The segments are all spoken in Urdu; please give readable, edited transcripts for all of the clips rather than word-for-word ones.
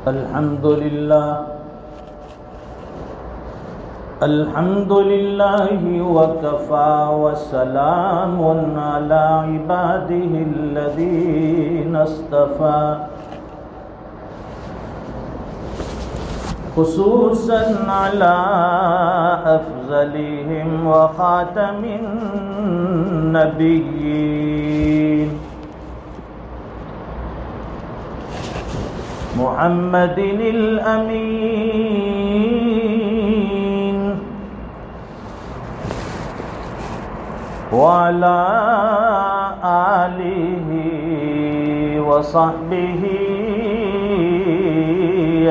الحمد لله وكفى وسلام على عباده الذين اصطفى خصوصا على أفضلهم وخاتم النبيين محمد الأمين وعلى آله وصحبه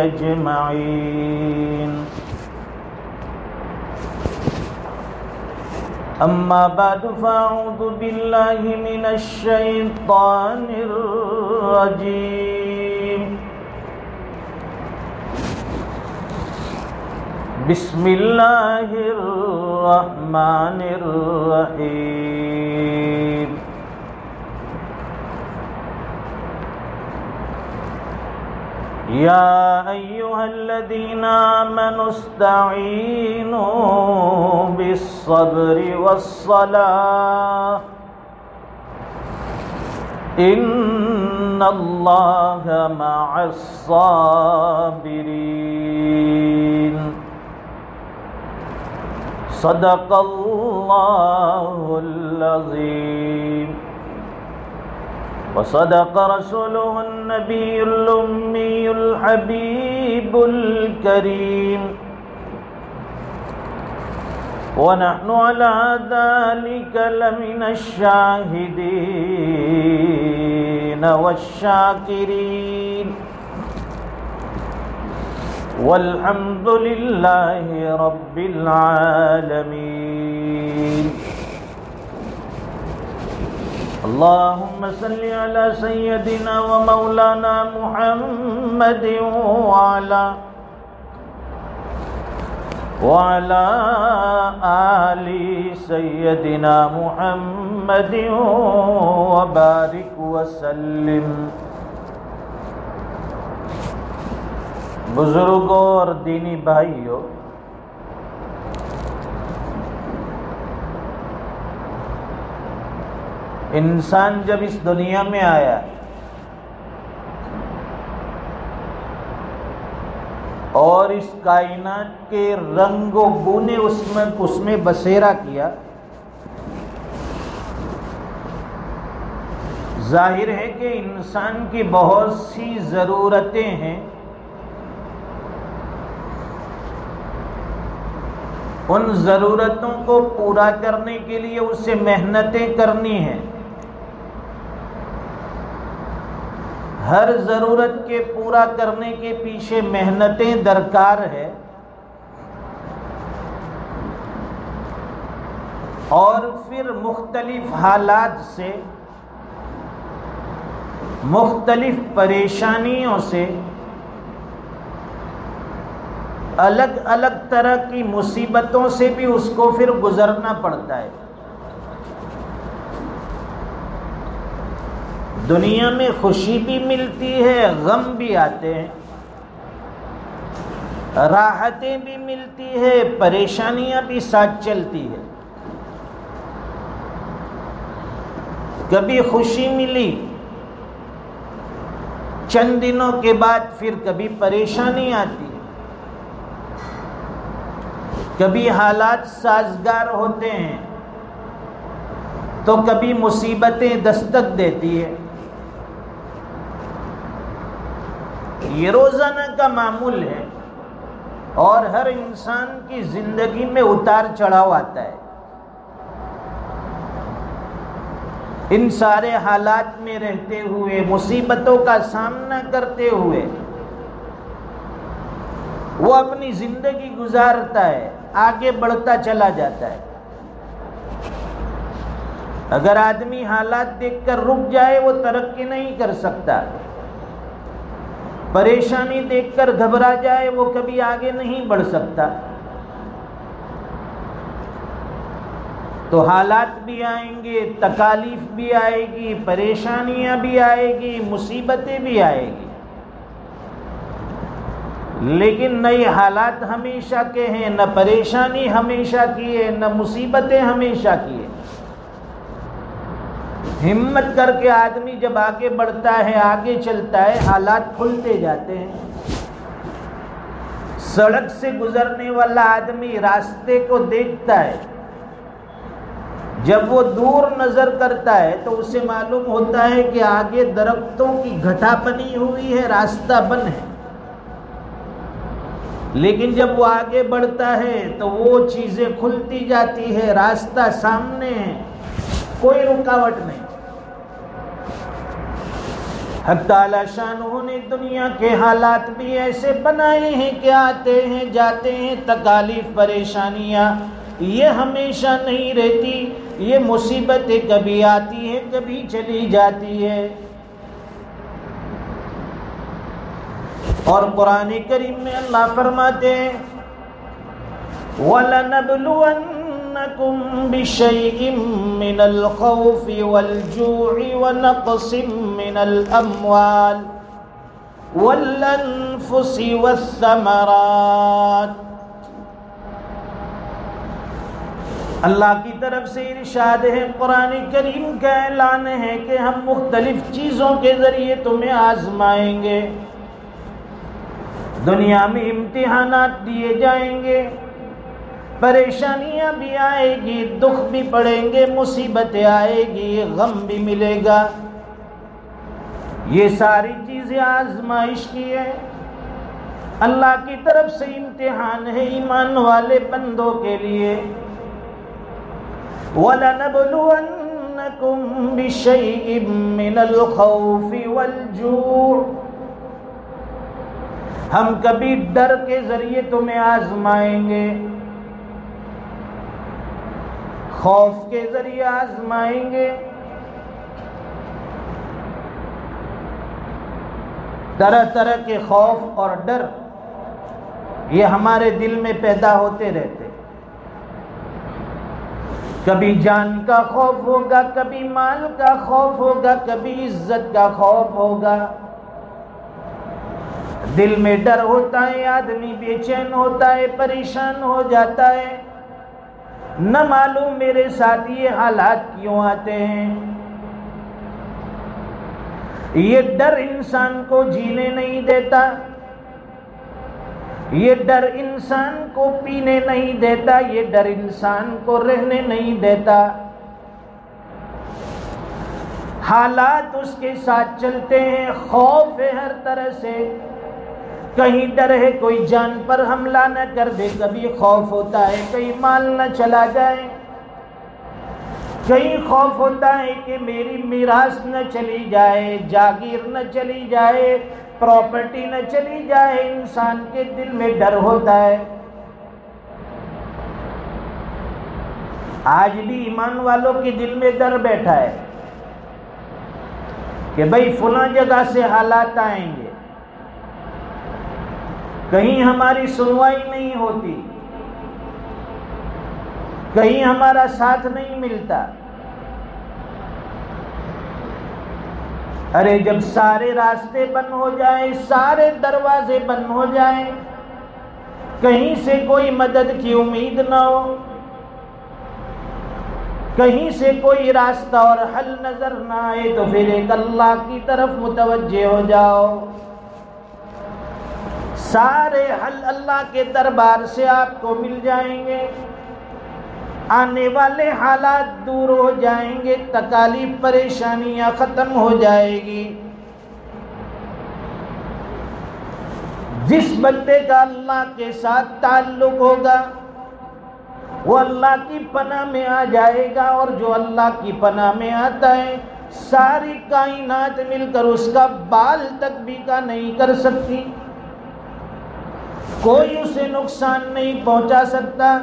أجمعين أما بعد فأعوذ بالله من الشيطان الرجيم بسم الله الرحمن الرحيم يا أيها الذين آمنوا استعينوا بالصبر والصلاة إن الله مع الصابرين صدق الله العظيم وصدق رسوله النبي الأمي الحبيب الكريم ونحن على ذلك لمن الشاهدين والشاكرين والحمد لله رب العالمين اللهم صل على سيدنا ومولانا محمد وعلى آل سيدنا محمد وبارك وسلم. بزرگوں اور دینی بھائیوں، انسان جب اس دنیا میں آیا اور اس کائنات کے رنگ و بو نے اس میں بسیرا کیا، ظاہر ہے کہ انسان کی بہت سی ضرورتیں ہیں، ان ضرورتوں کو پورا کرنے کے لیے اسے محنتیں کرنی ہیں. ہر ضرورت کے پورا کرنے کے پیچھے محنتیں درکار ہے، اور پھر مختلف حالات سے، مختلف پریشانیوں سے، الگ الگ طرح کی مصیبتوں سے بھی اس کو پھر گزرنا پڑتا ہے. دنیا میں خوشی بھی ملتی ہے، غم بھی آتے ہیں، راحتیں بھی ملتی ہے، پریشانیاں بھی ساتھ چلتی ہے. کبھی خوشی ملی، چند دنوں کے بعد پھر کبھی پریشانی آتی ہے. کبھی حالات سازگار ہوتے ہیں تو کبھی مصیبتیں دستک دیتی ہیں. یہ روزانہ کا معمول ہے، اور ہر انسان کی زندگی میں اتار چڑھاؤ آتا ہے. ان سارے حالات میں رہتے ہوئے، مصیبتوں کا سامنا کرتے ہوئے وہ اپنی زندگی گزارتا ہے، آگے بڑھتا چلا جاتا ہے. اگر آدمی حالات دیکھ کر رک جائے وہ ترقی نہیں کر سکتا. پریشانی دیکھ کر گھبرا جائے وہ کبھی آگے نہیں بڑھ سکتا. تو حالات بھی آئیں گے، تکالیف بھی آئے گی، پریشانیاں بھی آئے گی، مصیبتیں بھی آئے گی. لیکن نہ یہ حالات ہمیشہ کے ہیں، نہ پریشانی ہمیشہ کی ہے، نہ مصیبتیں ہمیشہ کی ہے۔ ہمت کر کے آدمی جب آگے بڑھتا ہے، آگے چلتا ہے، حالات کھلتے جاتے ہیں۔ سڑک سے گزرنے والا آدمی راستے کو دیکھتا ہے، جب وہ دور نظر کرتا ہے تو اسے معلوم ہوتا ہے کہ آگے درختوں کی گھٹا بنی ہوئی ہے، راستہ بند ہے۔ لیکن جب وہ آگے بڑھتا ہے تو وہ چیزیں کھلتی جاتی ہے، راستہ سامنے ہے، کوئی رکاوٹ نہیں۔ حق تعالی شانہ نے دنیا کے حالات بھی ایسے بنائے ہیں کہ آتے ہیں جاتے ہیں، تکالیف پریشانیاں یہ ہمیشہ نہیں رہتی، یہ مصیبتیں کبھی آتی ہیں کبھی چلی جاتی ہے۔ اور قرآن کریم میں اللہ فرماتے ہیں وَلَنَبْلُوَنَّكُمْ بِشَيْءٍ مِّنَ الْخَوْفِ وَالْجُوعِ وَنَقْصٍ مِّنَ الْأَمْوَالِ وَالْأَنفُسِ وَالثَّمَرَاتِ۔ اللہ کی طرف سے ارشاد ہے، قرآن کریم کا اعلان ہے کہ ہم مختلف چیزوں کے ذریعے تمہیں آزمائیں گے۔ دنیا میں امتحانات دیے جائیں گے، پریشانیاں بھی آئے گی، دکھ بھی پڑیں گے، مصیبتیں آئے گی، غم بھی ملے گا۔ یہ ساری چیزیں آزمائش کی ہے، اللہ کی طرف سے امتحان ہے ایمان والے بندوں کے لیے۔ وَلَنَبْلُوَنَّكُمْ بِشَيْءٍ مِّنَ الْخَوْفِ وَالْجُوعِ، ہم کبھی ڈر کے ذریعے تمہیں آزمائیں گے، خوف کے ذریعے آزمائیں گے، طرح طرح کے خوف اور ڈر یہ ہمارے دل میں پیدا ہوتے رہتے۔ کبھی جان کا خوف ہوگا، کبھی مال کا خوف ہوگا، کبھی عزت کا خوف ہوگا۔ دل میں ڈر ہوتا ہے، آدمی بے چین ہوتا ہے، پریشان ہو جاتا ہے، نہ معلوم میرے ساتھ یہ حالات کیوں آتے ہیں۔ یہ ڈر انسان کو جینے نہیں دیتا، یہ ڈر انسان کو پینے نہیں دیتا، یہ ڈر انسان کو رہنے نہیں دیتا۔ حالات اس کے ساتھ چلتے ہیں، خوف ہے ہر طرح سے، کہیں ڈر ہے کوئی جان پر حملہ نہ کر دے، کبھی خوف ہوتا ہے کہیں مال نہ چلا جائے، کہیں خوف ہوتا ہے کہ میری میراث نہ چلی جائے، جاگیر نہ چلی جائے، پراپرٹی نہ چلی جائے، انسان کے دل میں ڈر ہوتا ہے۔ آج بھی ایمان والوں کے دل میں ڈر بیٹھا ہے کہ بھئی فلاں جگہ سے حالات آئیں گے، کہیں ہماری سنوائی نہیں ہوتی، کہیں ہمارا ساتھ نہیں ملتا۔ ارے جب سارے راستے بند ہو جائیں، سارے دروازے بند ہو جائیں، کہیں سے کوئی مدد کی امید نہ ہو، کہیں سے کوئی راستہ اور حل نظر نہ آئے، تو پھر ایک اللہ کی طرف متوجہ ہو جاؤ۔ سارے حل اللہ کے دربار سے آپ کو مل جائیں گے، آنے والے حالات دور ہو جائیں گے، تکالیف پریشانیاں ختم ہو جائے گی۔ جس بندے کا اللہ کے ساتھ تعلق ہوگا وہ اللہ کی پناہ میں آ جائے گا، اور جو اللہ کی پناہ میں آتا ہے ساری کائنات مل کر اس کا بال تک بھی کا نہیں کر سکتی، کوئی اسے نقصان نہیں پہنچا سکتا،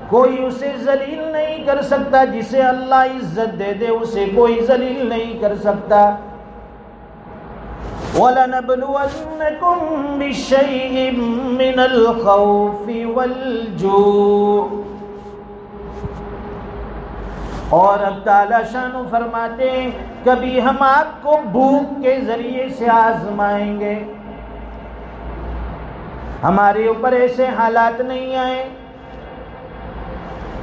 کوئی اسے ذلیل نہیں کر سکتا۔ جسے اللہ عزت دے دے اسے کوئی ذلیل نہیں کر سکتا۔ وَلَنَبْلُوَنَّكُمْ بِشَيْءٍ مِّنَ الْخَوْفِ وَالْجُوعِ، اور اب تعالیٰ شانو فرماتے ہیں کبھی ہم آپ کو بھوک کے ذریعے سے آزمائیں گے، ہمارے اوپر ایسے حالات نہیں آئے،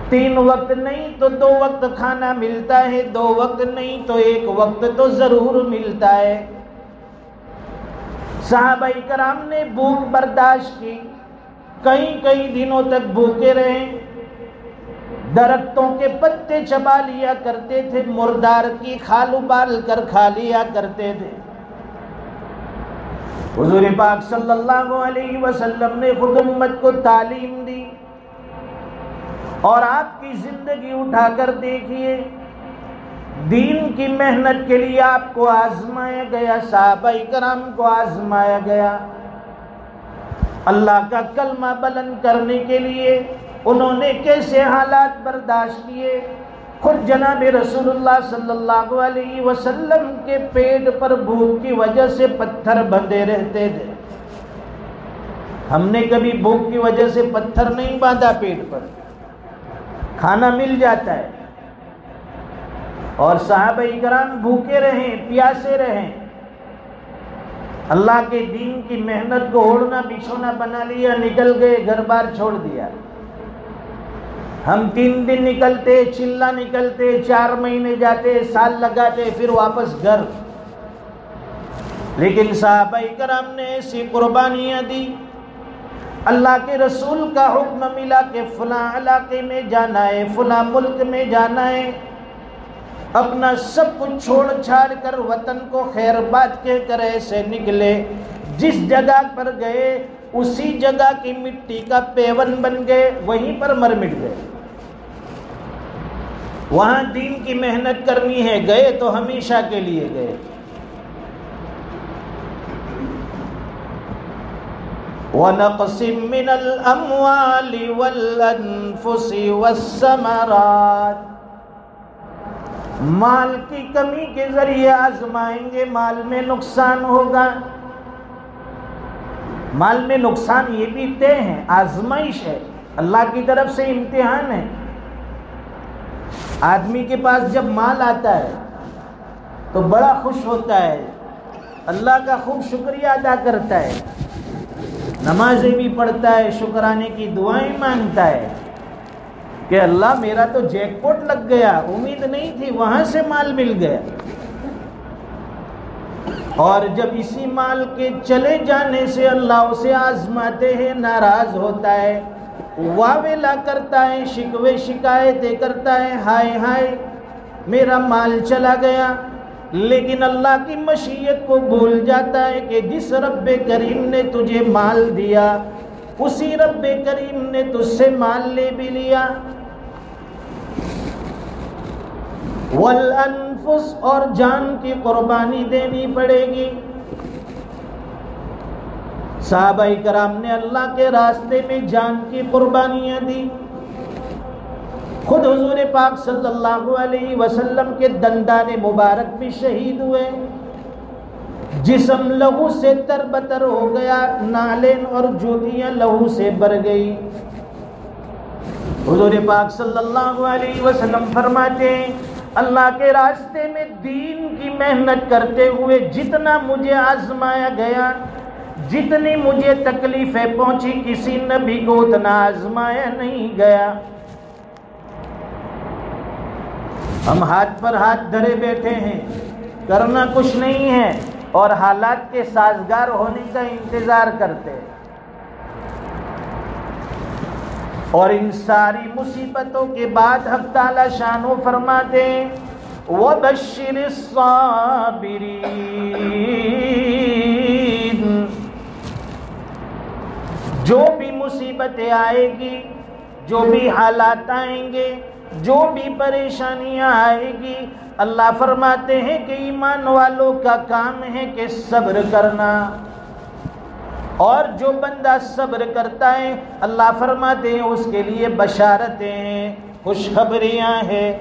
3 وقت نہیں تو 2 وقت کھانا ملتا ہے، 2 وقت نہیں تو 1 وقت تو ضرور ملتا ہے۔ صحابہ کرام نے بھوک برداشت کی، کئی دنوں تک بھوکے رہے، درختوں کے پتے چبا لیا کرتے تھے، مردار کی کھال ابال کر کھا لیا کرتے تھے۔ حضور پاک صلی اللہ علیہ وسلم نے خود امت کو تعلیم دی، اور آپ کی زندگی اٹھا کر دیکھیے، دین کی محنت کے لیے آپ کو آزمایا گیا، صحابہ کرام کو آزمایا گیا، اللہ کا کلمہ بلند کرنے کے لیے انہوں نے کیسے حالات برداشت کیے۔ خود جناب رسول اللہ صلی اللہ علیہ وسلم کے پیٹ پر بھوک کی وجہ سے پتھر بندھے رہتے تھے۔ ہم نے کبھی بھوک کی وجہ سے پتھر نہیں باندھا پیٹ پر، کھانا مل جاتا ہے، اور صحابہ کرام بھوکے رہیں، پیاسے رہیں، اللہ کے دین کی محنت کو اوڑھنا بچھونا بنا لیا، نکل گئے، گھر بار چھوڑ دیا۔ ہم 3 دن نکلتے، چلا نکلتے، 4 مہینے جاتے، سال لگاتے، پھر واپس گھر۔ لیکن صحابہ کرام نے ایسی قربانیاں دی، اللہ کے رسول کا حکم ملا کہ فلاں علاقے میں جانا ہے، فلاں ملک میں جانا ہے، اپنا سب کچھ چھوڑ چھاڑ کر وطن کو خیر بات کہہ کر ایسے نکلے، جس جگہ پر گئے اسی جگہ کی مٹی کا پیون بن گئے، وہیں پر مر مٹ گئے۔ وہاں دین کی محنت کرنی ہے، گئے تو ہمیشہ کے لیے گئے۔ وَنَقْصٍ مِّنَ الْأَمْوَالِ وَالْأَنفُسِ وَالثَّمَرَاتِ، مال کی کمی کے ذریعے آزمائیں گے، مال میں نقصان ہوگا۔ مال میں نقصان یہ بھی طے ہے، آزمائش ہے، اللہ کی طرف سے امتحان ہے۔ آدمی کے پاس جب مال آتا ہے تو بڑا خوش ہوتا ہے، اللہ کا خوب شکریہ ادا کرتا ہے، نمازیں بھی پڑھتا ہے، شکرانے کی دعائیں مانگتا ہے کہ اللہ میرا تو جیک پاٹ لگ گیا، امید نہیں تھی، وہاں سے مال مل گیا۔ اور جب اسی مال کے چلے جانے سے اللہ اسے آزماتے ہیں، ناراض ہوتا ہے، واویلا کرتا ہے، شکوے شکایتیں کرتا ہے، ہائے ہائے میرا مال چلا گیا، لیکن اللہ کی مشیت کو بھول جاتا ہے کہ جس رب کریم نے تجھے مال دیا اسی رب کریم نے تجھ سے مال لے بھی لیا۔ والانفس، اور جان کی قربانی دینی پڑے گی۔ صحابہ کرام نے اللہ کے راستے میں جان کی قربانیاں دی۔ خود حضور پاک صلی اللہ علیہ وسلم کے دندان مبارک بھی شہید ہوئے، جسم لہو سے تربتر ہو گیا، نالین اور جوتیاں لہو سے بھر گئی۔ حضور پاک صلی اللہ علیہ وسلم فرماتے ہیں، اللہ کے راستے میں دین کی محنت کرتے ہوئے جتنا مجھے آزمایا گیا، جتنی مجھے تکلیفیں پہنچی، کسی نبی کو اتنا آزمایا نہیں گیا۔ ہم ہاتھ پر ہاتھ دھرے بیٹھے ہیں، کرنا کچھ نہیں ہے، اور حالات کے سازگار ہونے کا انتظار کرتے ہیں، اور ان ساری مصیبتوں کے بعد حق تعالی شانو فرماتے ہیں وَبَشِّرِ الصَّابِرِينَ، جو بھی مصیبتیں آئے گی، جو بھی حالات آئیں گے، جو بھی پریشانیاں آئے گی، اللہ فرماتے ہیں کہ ایمان والوں کا کام ہے کہ صبر کرنا، اور جو بندہ صبر کرتا ہے اللہ فرماتے ہیں اس کے لیے بشارتیں ہیں، خوشخبریاں ہیں۔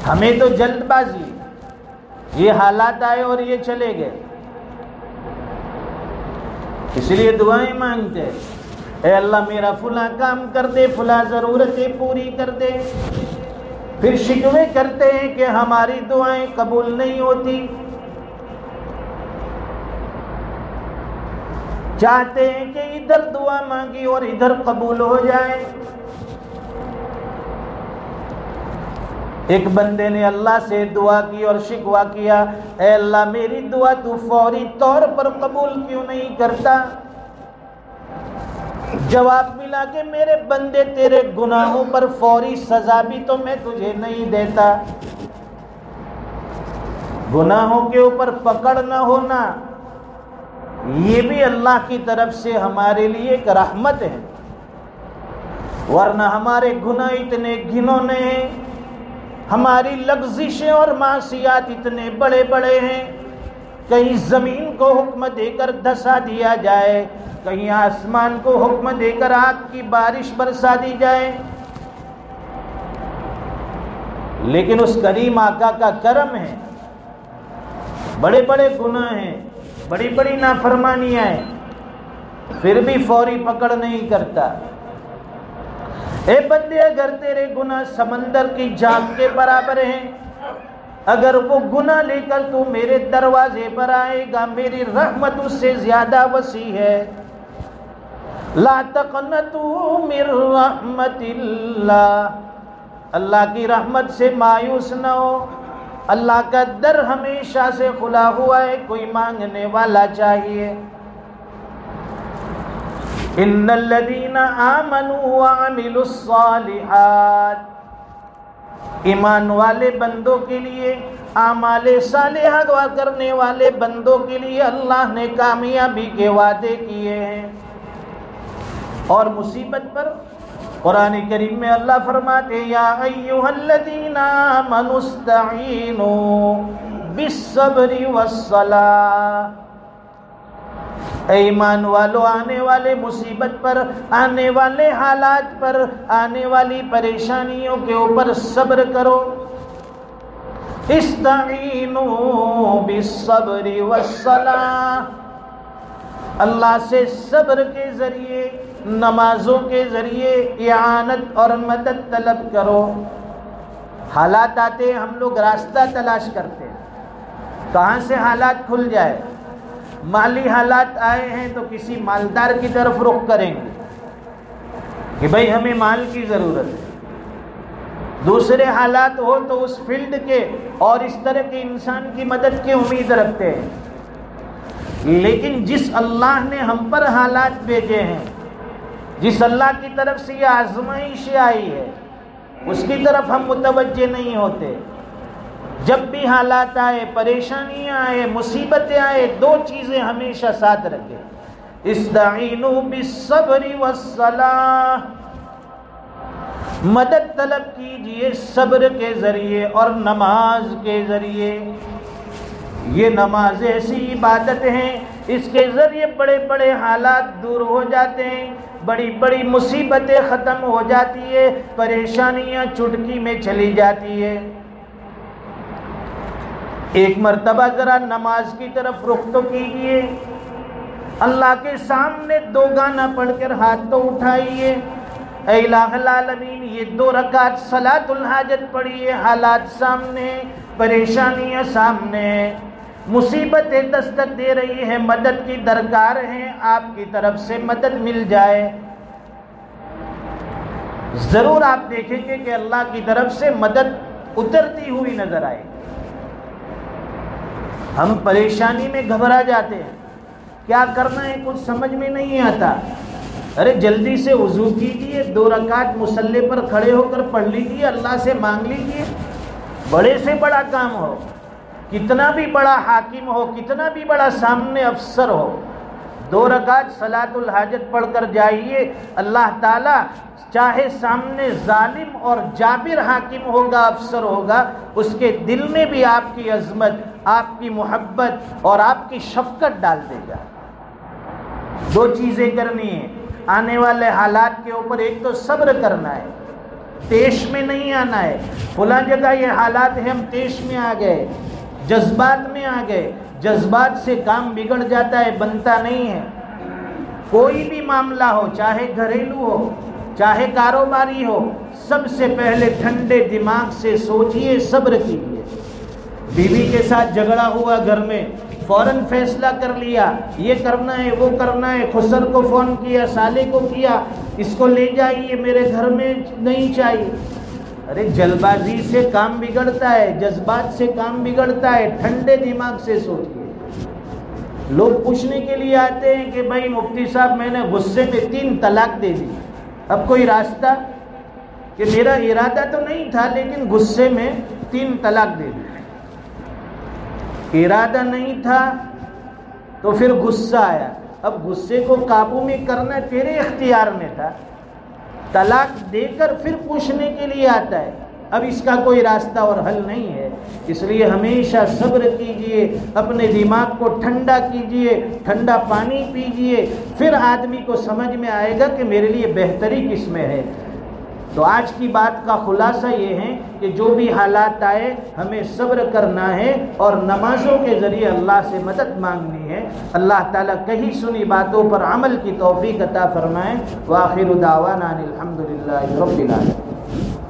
ہمیں تو جلد بازی، یہ حالات آئے اور یہ چلے گئے، اس لیے دعائیں مانگتے ہیں، اے اللہ میرا فلاں کام کر دے، فلاں ضرورتیں پوری کر دے، پھر شکوے کرتے ہیں کہ ہماری دعائیں قبول نہیں ہوتی۔ چاہتے ہیں کہ ادھر دعا مانگی اور ادھر قبول ہو جائے۔ ایک بندے نے اللہ سے دعا کی اور شکوہ کیا، اے اللہ میری دعا تو فوری طور پر قبول کیوں نہیں کرتا؟ جواب ملا کہ میرے بندے تیرے گناہوں پر فوری سزا بھی تو میں تجھے نہیں دیتا۔ گناہوں کے اوپر پکڑ نہ ہونا یہ بھی اللہ کی طرف سے ہمارے لیے ایک رحمت ہے، ورنہ ہمارے گناہ اتنے گھنونے ہیں، ہماری لغزشیں اور معصیات اتنے بڑے بڑے ہیں، کہیں زمین کو حکم دے کر دھسا دیا جائے، کہیں آسمان کو حکم دے کر آگ کی بارش برسا دی جائے، لیکن اس کریم آقا کا کرم ہے، بڑے بڑے گناہ ہیں، بڑی بڑی نافرمانیاں ہیں، پھر بھی فوری پکڑ نہیں کرتا۔ اے بندے اگر تیرے گناہ سمندر کی جھاگ کے برابر ہیں، اگر وہ گناہ لے کر تو میرے دروازے پر آئے گا، میری رحمت اس سے زیادہ وسیع ہے۔ لا تقنطوا من رحمت اللہ، اللہ کی رحمت سے مایوس نہ ہو، اللہ کا در ہمیشہ سے کھلا ہوا ہے، کوئی مانگنے والا چاہیے۔ ان الذین آمنوا وعملوا الصالحات، ایمان والے بندوں کے لیے، اعمال صالحہ کرنے والے بندوں کے لیے اللہ نے کامیابی کے وعدے کیے ہیں۔ اور مصیبت پر قرآن کریم میں اللہ فرماتے ہیں، یا ایھا الذین آمنوا استعینوا بالصبر والصلاۃ، اے ایمان والو آنے والے مصیبت پر، آنے والے حالات پر، آنے والی پریشانیوں کے اوپر صبر کرو۔ استعینوا بالصبر والصلاۃ، اللہ سے صبر کے ذریعے، نمازوں کے ذریعے اعانت اور مدد طلب کرو۔ حالات آتے ہیں، ہم لوگ راستہ تلاش کرتے ہیں کہاں سے حالات کھل جائے۔ مالی حالات آئے ہیں تو کسی مالدار کی طرف رخ کریں گے کہ بھائی ہمیں مال کی ضرورت ہے۔ دوسرے حالات ہو تو اس فیلڈ کے اور اس طرح کے انسان کی مدد کی امید رکھتے ہیں، لیکن جس اللہ نے ہم پر حالات بھیجے ہیں، جس اللہ کی طرف سے یہ آزمائش آئی ہے، اس کی طرف ہم متوجہ نہیں ہوتے۔ جب بھی حالات آئے، پریشانیاں آئے، مصیبتیں آئے، دو چیزیں ہمیشہ ساتھ رکھیں، استعینوا بالصبر والصلاۃ، مدد طلب کیجئے صبر کے ذریعے اور نماز کے ذریعے۔ یہ نماز ایسی عبادت ہیں، اس کے ذریعے بڑے بڑے حالات دور ہو جاتے ہیں، بڑی بڑی مصیبتیں ختم ہو جاتی ہے، پریشانیاں چٹکی میں چلی جاتی ہے۔ ایک مرتبہ ذرا نماز کی طرف رخ تو کیجئے، اللہ کے سامنے دو گانا پڑھ کر ہاتھ تو اٹھائیے، اے الہ العالمین یہ 2 رکعت صلاۃ الحاجت پڑھیے، حالات سامنے، پریشانیاں سامنے، مصیبتیں دستک دے رہی ہیں، مدد کی درکار ہے، آپ کی طرف سے مدد مل جائے۔ ضرور آپ دیکھیں گے کہ اللہ کی طرف سے مدد اترتی ہوئی نظر آئے۔ ہم پریشانی میں گھبرا جاتے ہیں، کیا کرنا ہے کچھ سمجھ میں نہیں آتا، ارے جلدی سے وضو کیجئے، 2 رکعت مصلی پر کھڑے ہو کر پڑھ لیجئے، اللہ سے مانگ لیجئے۔ بڑے سے بڑا کام ہو، کتنا بھی بڑا حاکم ہو، کتنا بھی بڑا سامنے افسر ہو، 2 رکعت صلاۃ الحاجت پڑھ کر جائیے، اللہ تعالیٰ چاہے سامنے ظالم اور جابر حاکم ہوگا، افسر ہوگا، اس کے دل میں بھی آپ کی عظمت، آپ کی محبت اور آپ کی شفقت ڈال دے گا۔ 2 چیزیں کرنی ہیں آنے والے حالات کے اوپر، ایک تو صبر کرنا ہے، تیش میں نہیں آنا ہے، فلاں جگہ یہ حالات ہیں ہم تیش میں آ گئے، جذبات میں آ گئے، جذبات سے کام بگڑ جاتا ہے، بنتا نہیں ہے۔ کوئی بھی معاملہ ہو، چاہے گھریلو ہو، چاہے کاروباری ہو، سب سے پہلے ٹھنڈے دماغ سے سوچئے، صبر کیجئے۔ بیوی کے ساتھ جھگڑا ہوا گھر میں، فوراً فیصلہ کر لیا، یہ کرنا ہے وہ کرنا ہے، خسر کو فون کیا، سالے کو کیا، اس کو لے جائیے، میرے گھر میں نہیں چاہیے۔ ارے جلد بازی سے کام بگڑتا ہے، جذبات سے کام بگڑتا ہے، ٹھنڈے دماغ سے سوچیے۔ لوگ پوچھنے کے لیے آتے ہیں کہ بھائی مفتی صاحب میں نے غصے میں 3 طلاق دے دی، اب کوئی راستہ؟ کہ میرا ارادہ تو نہیں تھا لیکن غصے میں 3 طلاق دے دی۔ ارادہ نہیں تھا تو پھر غصہ آیا، اب غصے کو قابو میں کرنا تیرے اختیار میں تھا، طلاق دے کر پھر پوچھنے کے لیے آتا ہے، اب اس کا کوئی راستہ اور حل نہیں ہے۔ اس لیے ہمیشہ صبر کیجئے، اپنے دماغ کو ٹھنڈا کیجئے، ٹھنڈا پانی پیجئے، پھر آدمی کو سمجھ میں آئے گا کہ میرے لیے بہتری کس میں ہے۔ تو آج کی بات کا خلاصہ یہ ہے کہ جو بھی حالات آئے ہمیں صبر کرنا ہے اور نمازوں کے ذریعے اللہ سے مدد مانگنی ہے۔ اللہ تعالیٰ کہی سنی باتوں پر عمل کی توفیق عطا فرمائے۔ وآخر دعوانا الحمدللہ رب العالمین۔